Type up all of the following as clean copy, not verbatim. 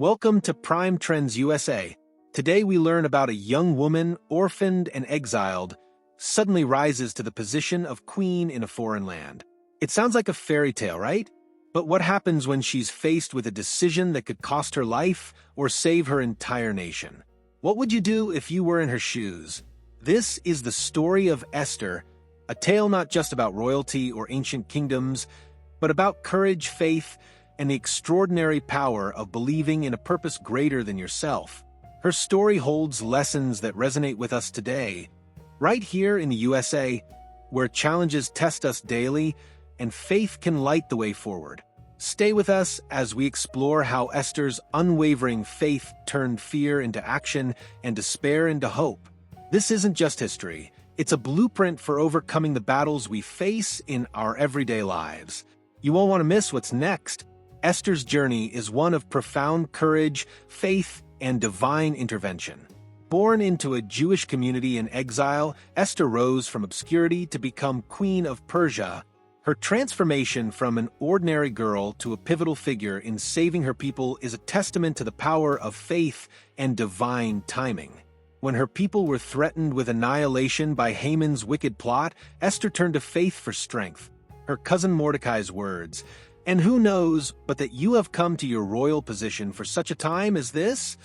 Welcome to Prime Trends USA. Today we learn about a young woman, orphaned and exiled, suddenly rises to the position of queen in a foreign land. It sounds like a fairy tale, right? But what happens when she's faced with a decision that could cost her life or save her entire nation? What would you do if you were in her shoes? This is the story of Esther, a tale not just about royalty or ancient kingdoms, but about courage, faith, and the extraordinary power of believing in a purpose greater than yourself. Her story holds lessons that resonate with us today, right here in the USA, where challenges test us daily and faith can light the way forward. Stay with us as we explore how Esther's unwavering faith turned fear into action and despair into hope. This isn't just history, it's a blueprint for overcoming the battles we face in our everyday lives. You won't want to miss what's next. Esther's journey is one of profound courage, faith, and divine intervention. Born into a Jewish community in exile, Esther rose from obscurity to become Queen of Persia. Her transformation from an ordinary girl to a pivotal figure in saving her people is a testament to the power of faith and divine timing. When her people were threatened with annihilation by Haman's wicked plot, Esther turned to faith for strength. Her cousin Mordecai's words, "And who knows but that you have come to your royal position for such a time as this?"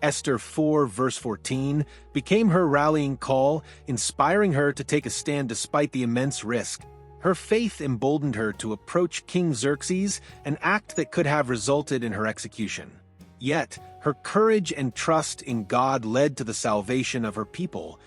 Esther 4 verse 14 became her rallying call, inspiring her to take a stand despite the immense risk. Her faith emboldened her to approach King Xerxes, an act that could have resulted in her execution. Yet, her courage and trust in God led to the salvation of her people,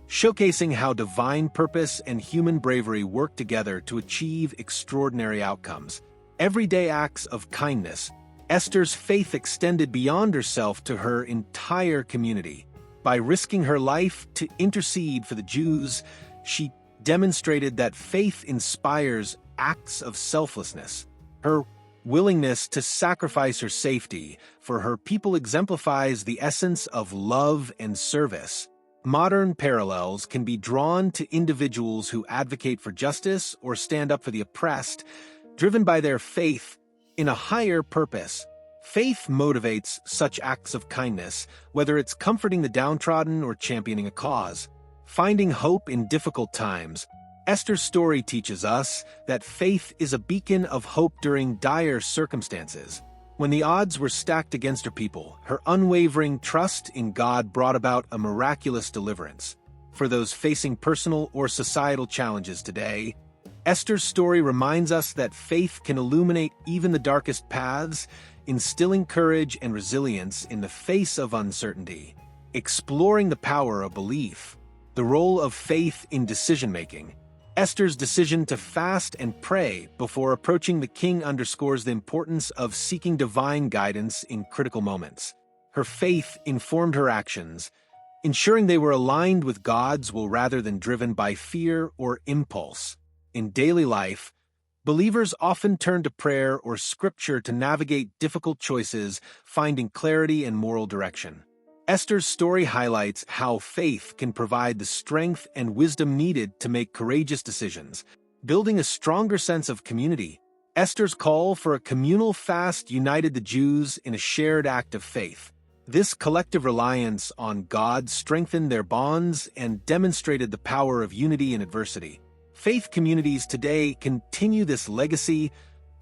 showcasing how divine purpose and human bravery work together to achieve extraordinary outcomes. Everyday acts of kindness, Esther's faith extended beyond herself to her entire community. By risking her life to intercede for the Jews, she demonstrated that faith inspires acts of selflessness. Her willingness to sacrifice her safety for her people exemplifies the essence of love and service. Modern parallels can be drawn to individuals who advocate for justice or stand up for the oppressed, driven by their faith in a higher purpose. Faith motivates such acts of kindness, whether it's comforting the downtrodden or championing a cause. Finding hope in difficult times, Esther's story teaches us that faith is a beacon of hope during dire circumstances. When the odds were stacked against her people, her unwavering trust in God brought about a miraculous deliverance. For those facing personal or societal challenges today, Esther's story reminds us that faith can illuminate even the darkest paths, instilling courage and resilience in the face of uncertainty. Exploring the power of belief, the role of faith in decision-making. Esther's decision to fast and pray before approaching the king underscores the importance of seeking divine guidance in critical moments. Her faith informed her actions, ensuring they were aligned with God's will rather than driven by fear or impulse. In daily life, believers often turn to prayer or scripture to navigate difficult choices, finding clarity and moral direction. Esther's story highlights how faith can provide the strength and wisdom needed to make courageous decisions, building a stronger sense of community. Esther's call for a communal fast united the Jews in a shared act of faith. This collective reliance on God strengthened their bonds and demonstrated the power of unity in adversity. Faith communities today continue this legacy,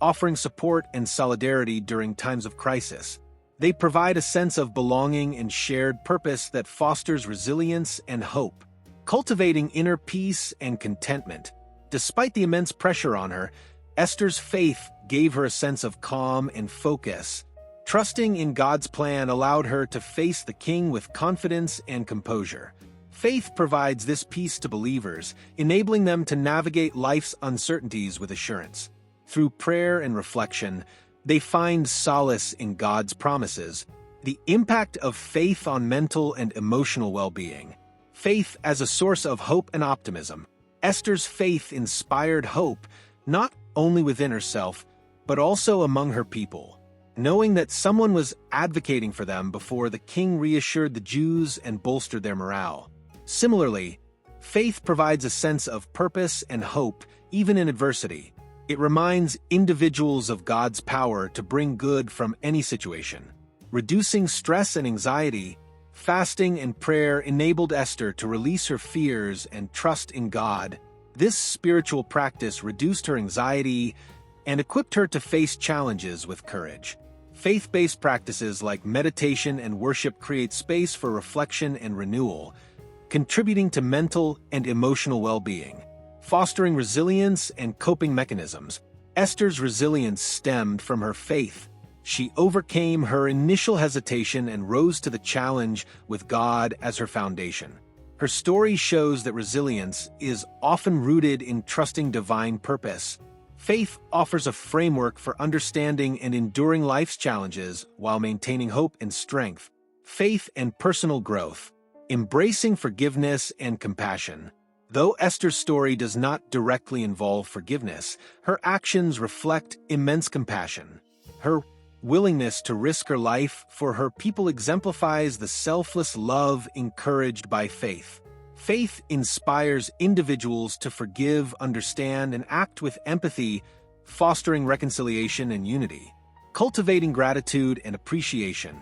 offering support and solidarity during times of crisis. They provide a sense of belonging and shared purpose that fosters resilience and hope, cultivating inner peace and contentment. Despite the immense pressure on her, Esther's faith gave her a sense of calm and focus. Trusting in God's plan allowed her to face the king with confidence and composure. Faith provides this peace to believers, enabling them to navigate life's uncertainties with assurance. Through prayer and reflection, they find solace in God's promises. The impact of faith on mental and emotional well-being. Faith as a source of hope and optimism. Esther's faith inspired hope, not only within herself, but also among her people. Knowing that someone was advocating for them before the king reassured the Jews and bolstered their morale. Similarly, faith provides a sense of purpose and hope, even in adversity. It reminds individuals of God's power to bring good from any situation. reducing stress and anxiety. Fasting and prayer enabled Esther to release her fears and trust in God. This spiritual practice reduced her anxiety and equipped her to face challenges with courage. Faith-based practices like meditation and worship create space for reflection and renewal, contributing to mental and emotional well-being. Fostering resilience and coping mechanisms. Esther's resilience stemmed from her faith. She overcame her initial hesitation and rose to the challenge with God as her foundation. Her story shows that resilience is often rooted in trusting divine purpose. Faith offers a framework for understanding and enduring life's challenges while maintaining hope and strength. Faith and personal growth. Embracing forgiveness and compassion. Though Esther's story does not directly involve forgiveness, her actions reflect immense compassion. Her willingness to risk her life for her people exemplifies the selfless love encouraged by faith. Faith inspires individuals to forgive, understand, and act with empathy, fostering reconciliation and unity. Cultivating gratitude and appreciation.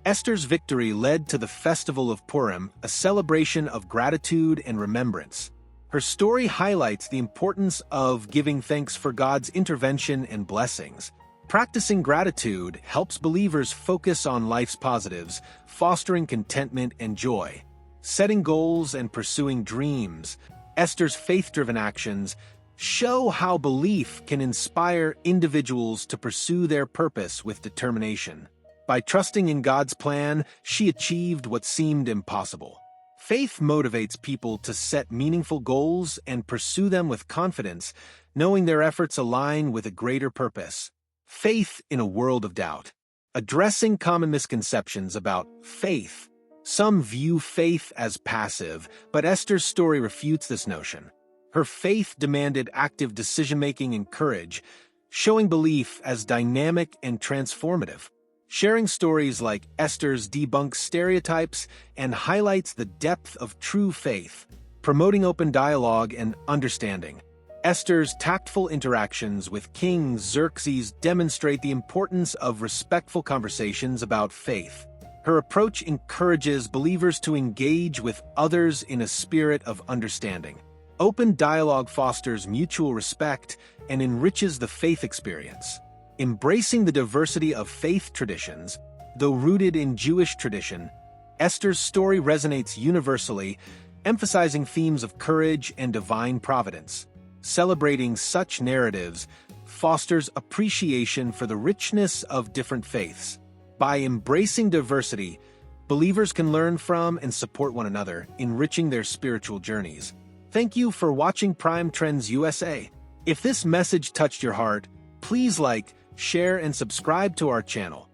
Esther's victory led to the festival of Purim, a celebration of gratitude and remembrance. Her story highlights the importance of giving thanks for God's intervention and blessings. Practicing gratitude helps believers focus on life's positives, fostering contentment and joy. Setting goals and pursuing dreams. Esther's faith-driven actions show how belief can inspire individuals to pursue their purpose with determination. By trusting in God's plan, she achieved what seemed impossible. Faith motivates people to set meaningful goals and pursue them with confidence, knowing their efforts align with a greater purpose. Faith in a world of doubt. Addressing common misconceptions about faith. Some view faith as passive, but Esther's story refutes this notion. Her faith demanded active decision-making and courage, showing belief as dynamic and transformative. Sharing stories like Esther's debunks stereotypes and highlights the depth of true faith, promoting open dialogue and understanding. Esther's tactful interactions with King Xerxes demonstrate the importance of respectful conversations about faith. Her approach encourages believers to engage with others in a spirit of understanding. Open dialogue fosters mutual respect and enriches the faith experience. Embracing the diversity of faith traditions, though rooted in Jewish tradition, Esther's story resonates universally, emphasizing themes of courage and divine providence. Celebrating such narratives fosters appreciation for the richness of different faiths. By embracing diversity, believers can learn from and support one another, enriching their spiritual journeys. Thank you for watching Prime Trends USA. If this message touched your heart, please like, share, and subscribe to our channel.